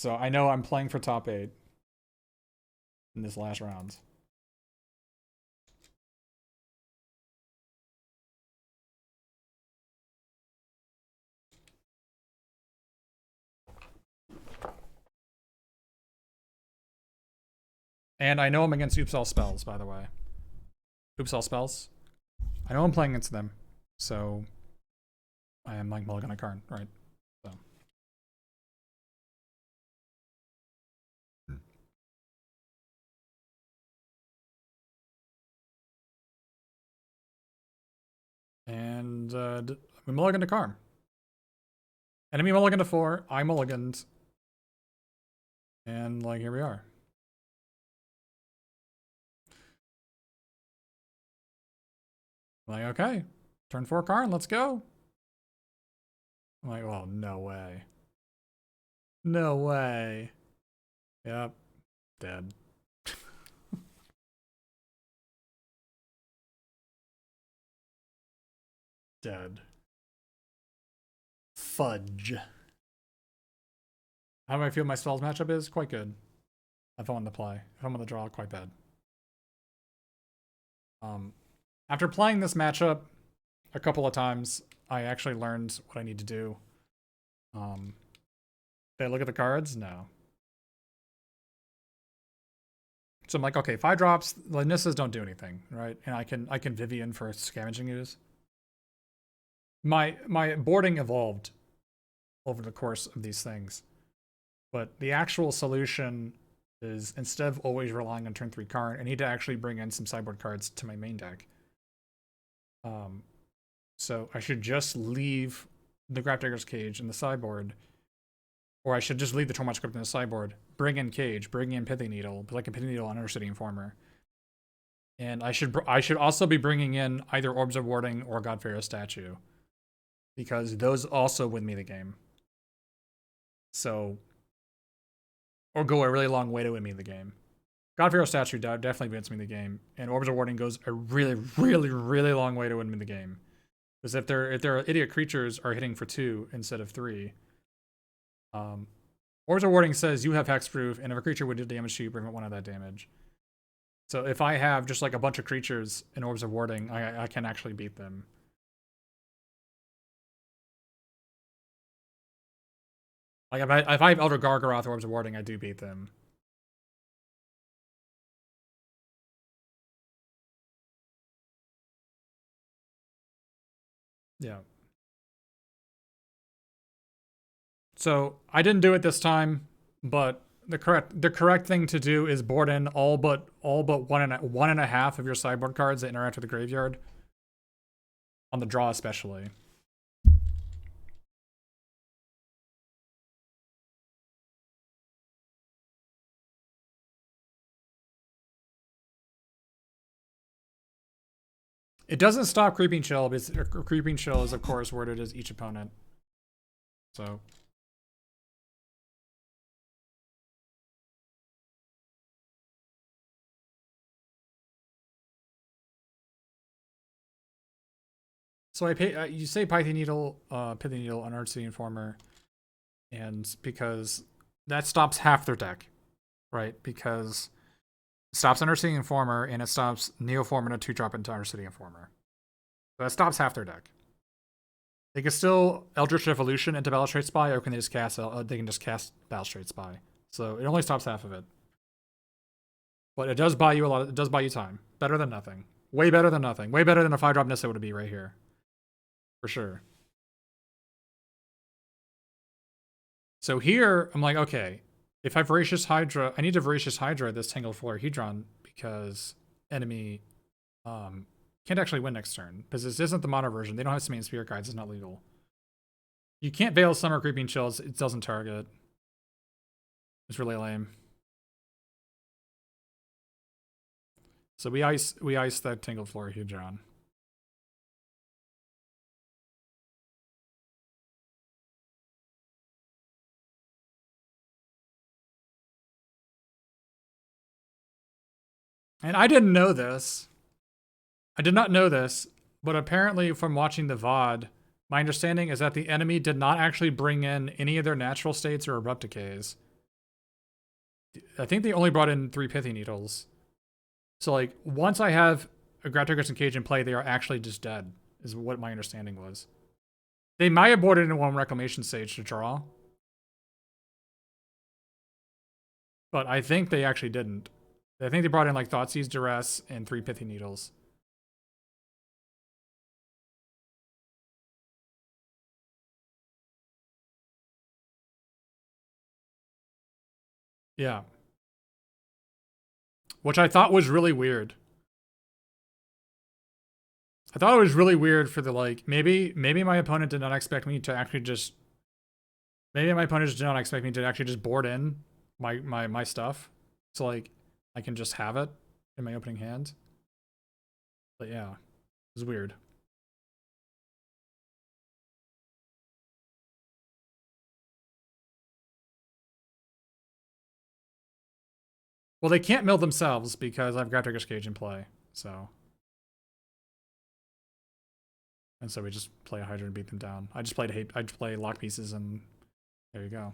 So I know I'm playing for top 8 in this last round. And I know I'm against Oops All Spells, by the way. Oops All Spells. I know I'm playing against them. So I am like mulligan a card, right? So. And we mulligan to Karm. Enemy mulligan to 4. I mulliganed. And like here we are. Like, okay. Turn 4 Karn, let's go. I'm like, oh, no way. No way. Yep. Dead. Dead. Fudge. How do I feel my spells matchup is? Quite good. If I'm on the play. If I'm on the draw, quite bad. After playing this matchup a couple of times, I actually learned what I need to do. Did I look at the cards? No. So I'm like, okay, 5 drops, the Nissas don't do anything, right? And I can Vivian for scavenging use. My boarding evolved over the course of these things. But the actual solution is, instead of always relying on turn 3 Karn, I need to actually bring in some sideboard cards to my main deck. So I should just leave the Grafdigger's Cage in the sideboard, or I should just leave the Tormod Script in the sideboard, bring in Cage, bring in Pithing Needle, like a Pithing Needle on Undercity Informer. And I should also be bringing in either Orbs of Warding or God-Pharaoh Statue, because those also win me the game. So, or go a really long way to win me the game. God-Pharaoh Statue definitely wins me the game, and Orbs of Warding goes a really, really, really long way to win me the game. Because if their idiot creatures are hitting for 2 instead of 3, Orbs of Warding says you have hexproof, and if a creature would do damage to you, prevent 1 of that damage. So if I have just like a bunch of creatures in Orbs of Warding, I can actually beat them. Like if I have Elder Gargaroth Orbs of Warding, I do beat them. Yeah. So I didn't do it this time, but the correct thing to do is board in all but one and a half of your sideboard cards that interact with the graveyard. On the draw especially. It doesn't stop Creeping Chill, because Creeping Chill is of course worded as each opponent. So I pay. You say Pithing Needle on Undercity Informer, and because that stops half their deck, right? Because it stops Undercity Informer and it stops Neoform and a 2-drop into Undercity Informer. So that stops half their deck. They can still Eldritch Evolution into Balustrade Spy, or can they just cast? They can just cast Balustrade Spy. So it only stops half of it. But it does buy you a lot. It does buy you time. Better than nothing. Way better than nothing. Way better than a 5-drop Nissa would be right here. For sure. So here, I'm like, okay, if I Voracious Hydra, I need to Voracious Hydra this Tangled Florahedron, because enemy can't actually win next turn. Because this isn't the mono version. They don't have Summon Spirit Guides. It's not legal. You can't Veil Summer Creeping Chills. It doesn't target. It's really lame. So we ice that Tangled Florahedron. And I didn't know this. I did not know this, but apparently from watching the VOD, my understanding is that the enemy did not actually bring in any of their natural states or abrupt decays. I think they only brought in 3 Pithy Needles. So like once I have a Grapdigger's and Cage in play, they are actually just dead, is what my understanding was. They might have boarded in 1 Reclamation Sage to draw. But I think they actually didn't. I think they brought in like Thoughtseize, Duress, and 3 Pithy Needles. Yeah. Which I thought was really weird. I thought it was really weird for the like maybe my opponent did not expect me to actually just maybe my opponent did not expect me to actually just board in my stuff. So like I can just have it in my opening hand. But yeah, it was weird. Well, they can't mill themselves because I've got Grapdigger's Cage in play. So and so we just play a Hydra and beat them down. I just play lock pieces and there you go.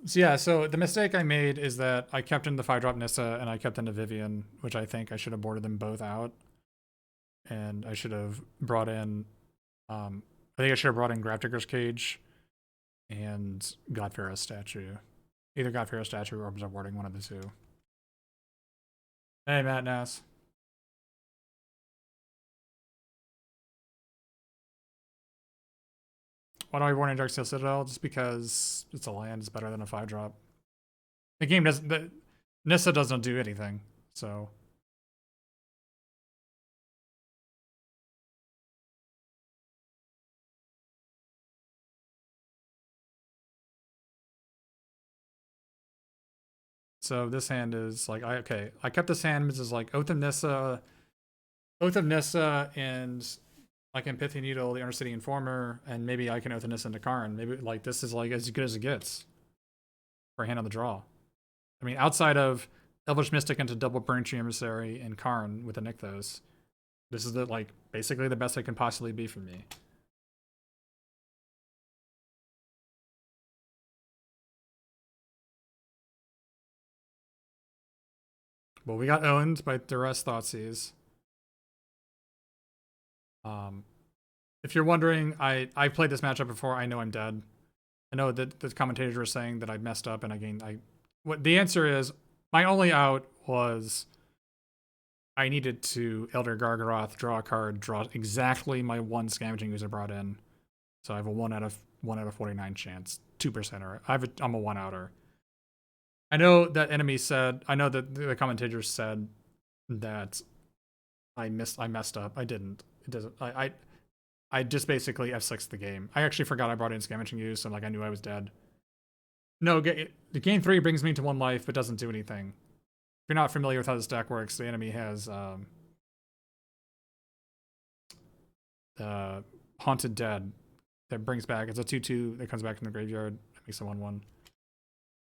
So yeah, so the mistake I made is that I kept in the 5-drop Nissa and I kept into Vivian, which I think I should have boarded them both out. And I should have brought in I think I should have brought in Grapdigger's Cage and God-Pharaoh's statue. Either God-Pharaoh's statue or Observe Warding, one of the two. Hey Matt Nass. Why don't I warn in Darksteel Citadel? Just because it's a land, it's better than a 5-drop. The game doesn't Nissa doesn't do anything, so so this hand is like I kept this hand. This is like Oath of Nissa, and I can Pithy Needle the Undercity Informer, and maybe I can Oath of Nissa into Karn. Maybe like this is like as good as it gets for a hand on the draw. I mean, outside of Elvish Mystic into double Burning Emissary and Karn with a Nykthos, this is the like basically the best it can possibly be for me. Well, we got owned by Duress Thoughtseize. If you're wondering, I played this matchup before. I know I'm dead. I know that the commentators were saying that I messed up and what the answer is, my only out was I needed to Elder Gargaroth, draw a card, draw exactly my 1 Scavenging Ooze I brought in. So I have a 1 out of 49 chance, 2%er. I'm a 1-outer. I know that I know that the commentators said that I messed up. I didn't. It doesn't. I just basically F6'd the game. I actually forgot I brought in Scavenging Ooze, so like I knew I was dead. No, the game 3 brings me to 1 life, but doesn't do anything. If you're not familiar with how this deck works, the enemy has Haunted Dead that brings back. It's a 2/2 that comes back from the graveyard. That makes a 1/1.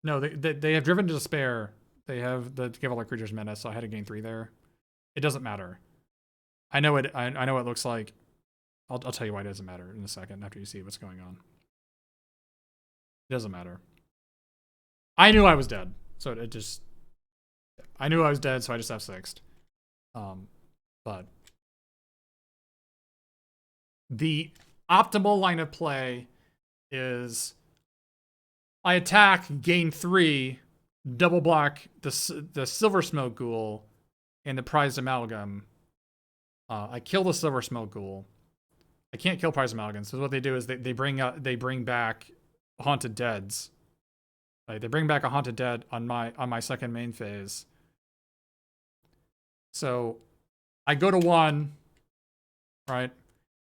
No, they have Driven to Despair. They have the give all their creatures menace, so I had to gain 3 there. It doesn't matter. I know it. I know what it looks like. I'll tell you why it doesn't matter in a second after you see what's going on. It doesn't matter. I knew I was dead, so it just. I knew I was dead, so I just F6'd. But the optimal line of play is I attack, gain 3, double block the Silver Smoke Ghoul and the Prized Amalgam. I kill the Silver Smoke Ghoul. I can't kill Prized Amalgam. So what they do is they bring back Haunted Deads. Like they bring back a Haunted Dead on my second main phase. So I go to 1, right?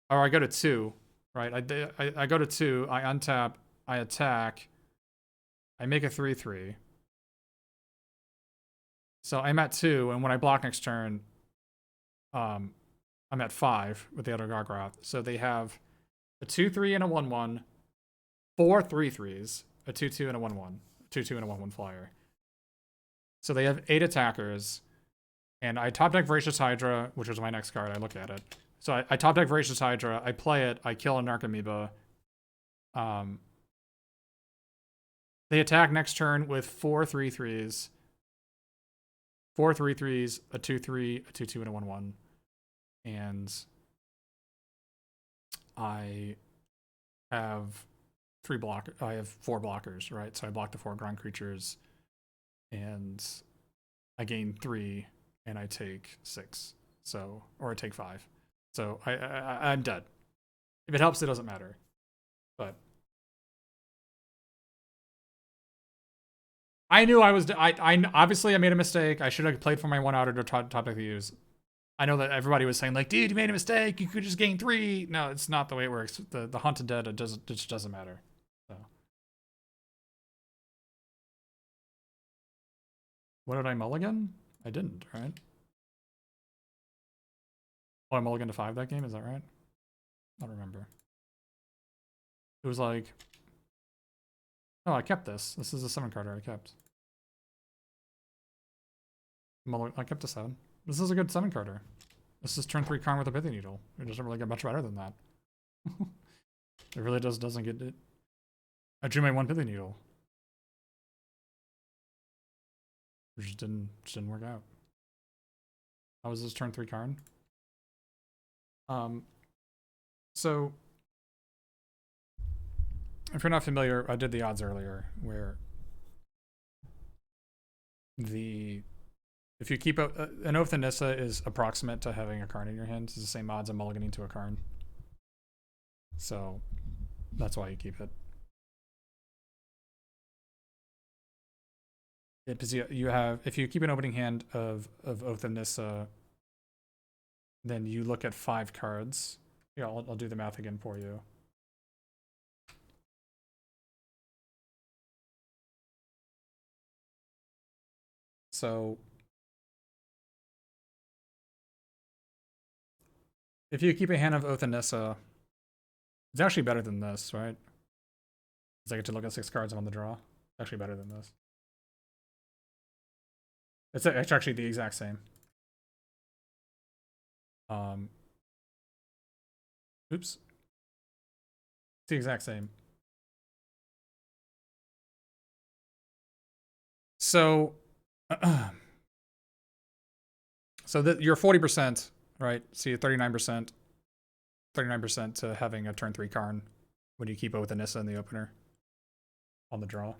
Or I go to 2, right? I go to 2, I untap, I attack, I make a 3/3. So I'm at 2, and when I block next turn, I'm at 5 with the other Gargaroth. So they have a 2/3 and a 1/1. 4 3/3s, a 2/2 and a 1/1, 2/2 and a 1/1 flyer. So they have 8 attackers, and I top deck Voracious Hydra, which was my next card. I look at it. So I top deck Voracious Hydra, I play it, I kill a Narcomoeba. They attack next turn with 4 3/3s, 4 3/3s, a 2/3, a 2/2, and a 1/1. And I have I have 4 blockers, right? So I block the 4 ground creatures, and I gain 3, and I take 6. So, or I take 5. So I'm dead. If it helps, it doesn't matter. But I knew I was. I obviously I made a mistake. I should have played for my 1 outer to top deck the use. I know that everybody was saying like, dude, you made a mistake. You could just gain 3. No, it's not the way it works. The Haunted Dead, it just doesn't matter. So, what did I mulligan? I didn't, right? Oh, I mulliganed to 5 that game. Is that right? I don't remember. It was like, oh, I kept this. This is a 7-carder I kept. I kept a 7. This is a good 7-carder. This is turn 3 Karn with a Pithy Needle. It doesn't really get much better than that. It really doesn't get it. I drew my 1 Pithy Needle. It just didn't work out. How was this turn 3 Karn? So if you're not familiar, I did the odds earlier where if you keep an Oath of Nissa is approximate to having a Karn in your hand. It's the same odds of mulliganing to a Karn. So that's why you keep it. Because you have, if you keep an opening hand of Oath of Nissa, then you look at 5 cards. Yeah, I'll do the math again for you. So if you keep a hand of Oath of Nissa, it's actually better than this, right? Because I get to look at 6 cards on the draw. It's actually better than this. It's actually the exact same. Oops. It's the exact same. So, you're 40%, right? So you're 39%, 39% to having a turn 3 Karn when you keep Oath of Nissa in the opener on the draw.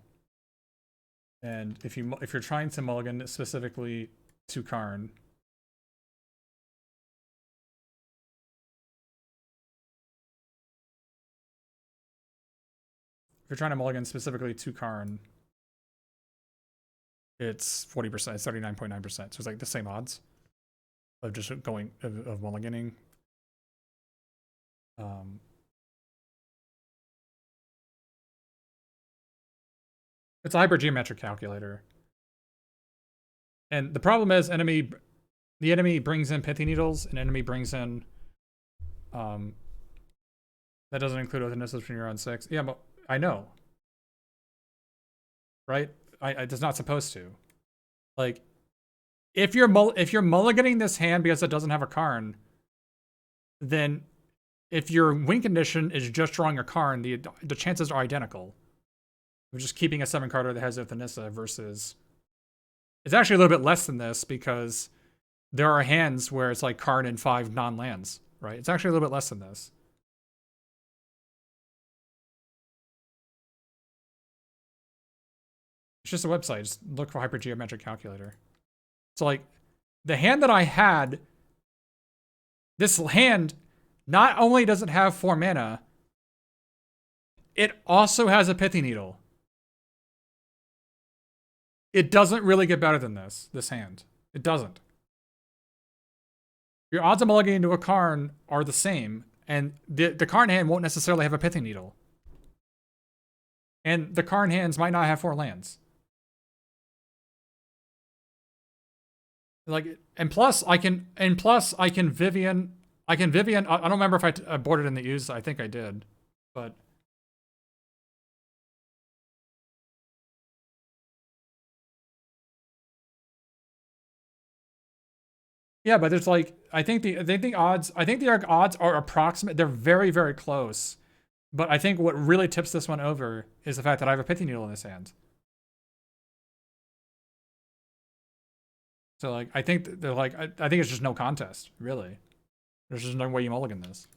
And if you're trying to mulligan specifically to Karn, if you're trying to mulligan specifically to Karn, it's 40%, it's 39.9%. So it's like the same odds of just going of mulliganing. It's a hypergeometric calculator. And the problem is the enemy brings in Pithy Needles, and enemy brings in that doesn't include Oath of Nissa when you're on 6. Yeah, but I know. Right? It's not supposed to. Like, if you're mulliganing this hand because it doesn't have a Karn, then if your win condition is just drawing a Karn, the chances are identical. We're just keeping a 7-carder that has Oath of Nissa versus... It's actually a little bit less than this because there are hands where it's like Karn and 5 non-lands, right? It's actually a little bit less than this. It's just a website. Just look for hypergeometric calculator. So like the hand that I had, this hand not only does it have 4 mana, it also has a Pithy Needle. It doesn't really get better than this hand. It doesn't. Your odds of mulliganing to a Karn are the same, and the Karn hand won't necessarily have a Pithy Needle. And the Karn hands might not have 4 lands. Like, and plus I can Vivian. I don't remember if I boarded in the use. I think I did, but Yeah, but there's like I think the odds are approximate. They're very very close. But I think what really tips this one over is the fact that I have a pithy needle in this hand. So like I think they're like I think it's just no contest, really. There's just no way you mulligan this.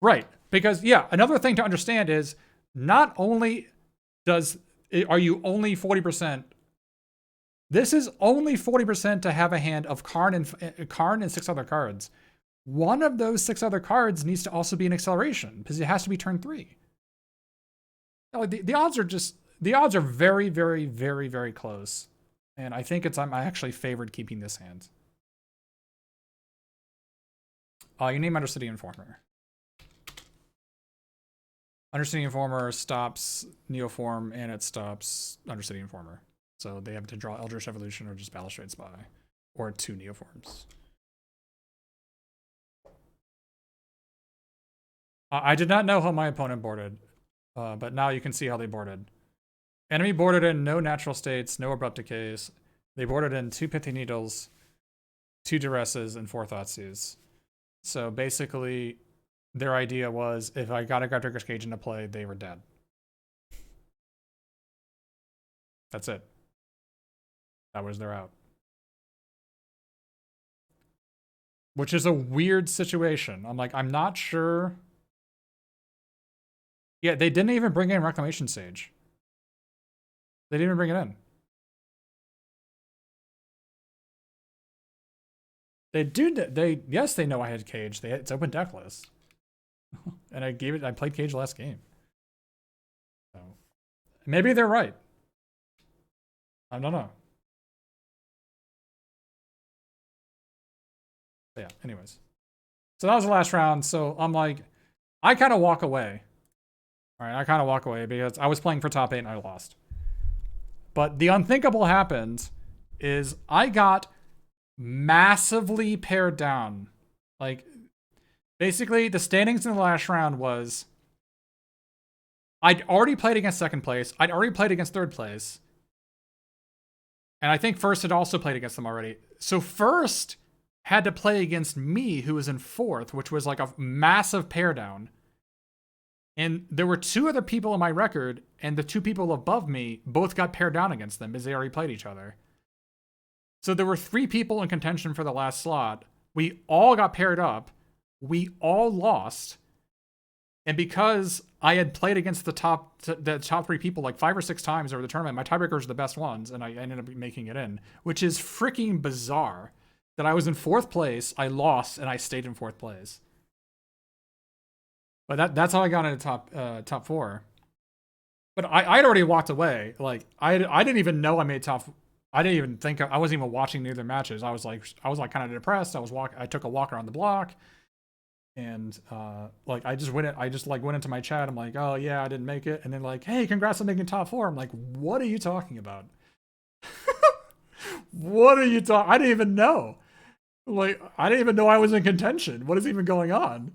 Right. Because yeah, another thing to understand is not only are you only 40%. This is only 40% to have a hand of Karn and 6 other cards. One of those 6 other cards needs to also be an acceleration because it has to be turn 3. The odds are very, very, very, very close. And I think I actually favored keeping this hand. You name Undercity Informer. Undercity Informer stops Neoform and it stops Undercity Informer. So they have to draw Eldritch Evolution or just Balustrade Spy. Or 2 Neoforms. I did not know how my opponent boarded. But now you can see how they boarded. Enemy boarded in no natural states, no abrupt decays. They boarded in 2 Pithy Needles, 2 Duresses, and 4 Thoughtseize. So basically, their idea was if I got a Grafdigger's Cage into play, they were dead. That's it. That was their out. Which is a weird situation. I'm like, I'm not sure. Yeah, they didn't even bring in Reclamation Sage. They didn't even bring it in. Yes, they know I had Cage. It's open deck list. And I played Cage last game. So maybe they're right. I don't know. But yeah, anyways. So that was the last round. So I'm like, I kind of walk away. All right, I kind of walk away because I was playing for top 8 and I lost. But the unthinkable happened is I got massively pared down. Like, basically, the standings in the last round was I'd already played against 2nd place. I'd already played against 3rd place. And I think 1st had also played against them already. So 1st had to play against me, who was in 4th, which was like a massive pare down. And there were 2 other people in my record, and the 2 people above me both got pared down against them because they already played each other. So there were 3 people in contention for the last slot. We all got paired up. We all lost. And because I had played against the top 3 people like 5 or 6 times over the tournament, my tiebreakers are the best ones, and I ended up making it in, which is freaking bizarre. That I was in 4th place, I lost, and I stayed in 4th place. But that's how I got into top 4. But I'd already walked away. Like I didn't even know I made top. I didn't even think I wasn't even watching the other matches. I was like kind of depressed. I took a walk around the block, and like I just went into my chat. I'm like, oh yeah, I didn't make it, and then like, hey, congrats on making top 4. I'm like, what are you talking about? What are you talking? I didn't even know. Like I didn't even know I was in contention. What is even going on?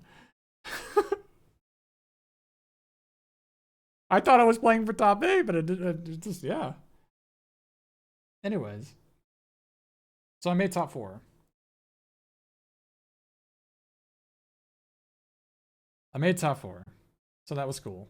I thought I was playing for top 8, but it just, yeah. Anyways. So I made top 4. I made top 4. So that was cool.